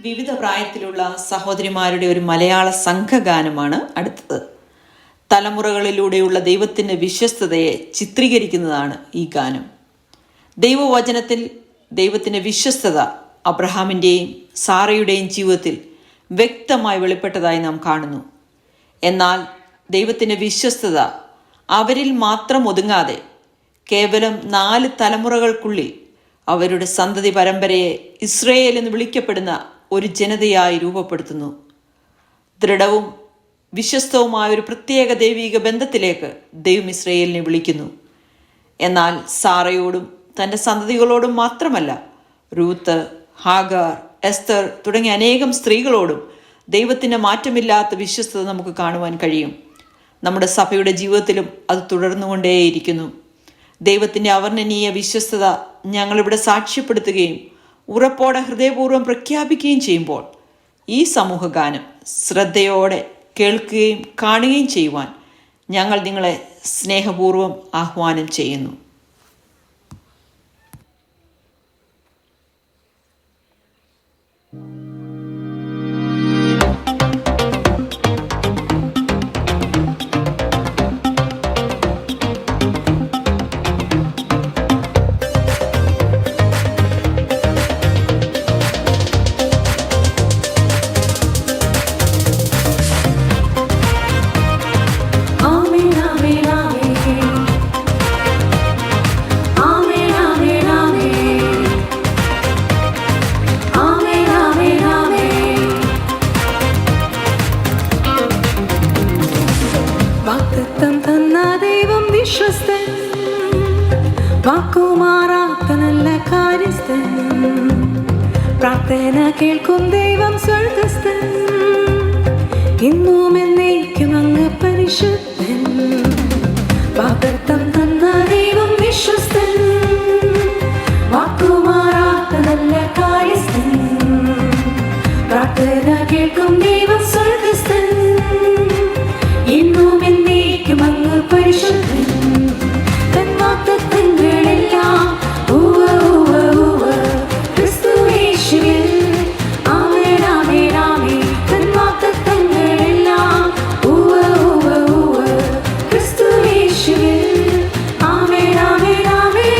വിവിധ പ്രായത്തിലുള്ള സഹോദരിമാരുടെ ഒരു മലയാള സംഘഗാനമാണ് അടുത്തത്. തലമുറകളിലൂടെയുള്ള ദൈവത്തിൻ്റെ വിശ്വസ്തതയെ ചിത്രീകരിക്കുന്നതാണ് ഈ ഗാനം. ദൈവവചനത്തിൽ ദൈവത്തിൻ്റെ വിശ്വസ്തത അബ്രഹാമിൻ്റെയും സാറയുടെയും ജീവിതത്തിൽ വ്യക്തമായി വെളിപ്പെട്ടതായി നാം കാണുന്നു. എന്നാൽ ദൈവത്തിൻ്റെ വിശ്വസ്തത അവരിൽ മാത്രം ഒതുങ്ങാതെ കേവലം 4 തലമുറകൾക്കുള്ളിൽ അവരുടെ സന്തതി പരമ്പരയെ ഇസ്രയേൽ എന്ന് വിളിക്കപ്പെടുന്ന ഒരു ജനതയായി രൂപപ്പെടുത്തുന്നു. ദൃഢവും വിശ്വസ്തവുമായ ഒരു പ്രത്യേക ദൈവിക ബന്ധത്തിലേക്ക് ദൈവം ഇസ്രയേലിനെ വിളിക്കുന്നു. എന്നാൽ സാറയോടും തൻ്റെ സന്തതികളോടും മാത്രമല്ല, റൂത്ത്, ഹാഗാർ, എസ്തർ തുടങ്ങിയ അനേകം സ്ത്രീകളോടും ദൈവത്തിൻ്റെ മാറ്റമില്ലാത്ത വിശ്വസ്തത നമുക്ക് കാണുവാൻ കഴിയും. നമ്മുടെ സഭയുടെ ജീവിതത്തിലും അത് തുടർന്നുകൊണ്ടേയിരിക്കുന്നു. ദൈവത്തിൻ്റെ അവർണ്ണനീയ വിശ്വസ്തത ഞങ്ങളിവിടെ സാക്ഷ്യപ്പെടുത്തുകയും ഉറപ്പോടെ ഹൃദയപൂർവ്വം പ്രഖ്യാപിക്കുകയും ചെയ്യുമ്പോൾ ഈ സമൂഹഗാനം ശ്രദ്ധയോടെ കേൾക്കുകയും കാണുകയും ചെയ്യുവാൻ ഞങ്ങൾ നിങ്ങളെ സ്നേഹപൂർവ്വം ആഹ്വാനം ചെയ്യുന്നു. വാഗ്ദത്തം തന്ന ദൈവം വിശ്വസ്തൻ, വാക്കുമാറാത്ത നല്ല കാര്യസ്ഥൻ, പ്രാർത്ഥന കേൾക്കും ദൈവം സ്വർഗ്ഗസ്ഥൻ, ഇന്നും എന്നേക്കും അങ്ങ് പരിശുദ്ധൻ. വാഗ്ദത്തം തന്ന ദൈവം വിശ്വസ്തൻ, വാക്കുമാറാത്ത നല്ല കാര്യസ്ഥൻ, പ്രാർത്ഥന കേൾക്കും ദൈവം സ്വർഗ്ഗസ്ഥൻ, ഇന്നും എന്നേക്കും അങ്ങ് പരിശുദ്ധൻ. തൻ വാഗ്ദത്തങ്ങളെല്ലാം ഉവ്വ് ഉവ്വ് ഉവ്വ് ക്രിസ്തുയേശുവിൽ. ആമേൻ ആമേൻ ആമേൻ. തൻ വാഗ്ദത്തങ്ങളെല്ലാം ഉവ്വ് ഉവ്വ് ഉവ്വ് ക്രിസ്തുയേശുവിൽ. ആമേൻ ആമേൻ ആമേൻ.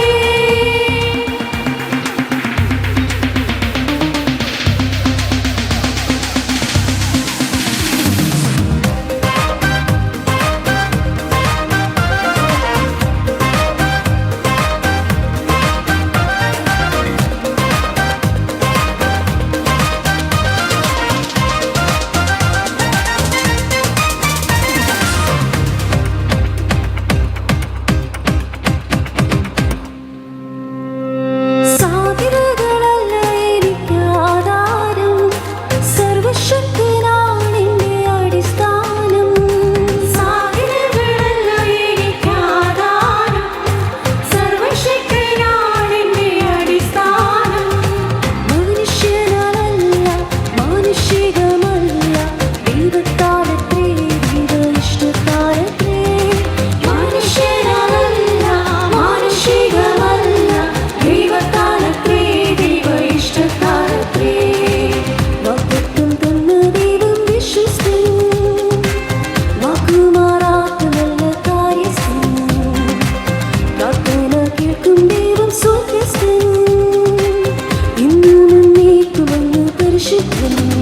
Shit.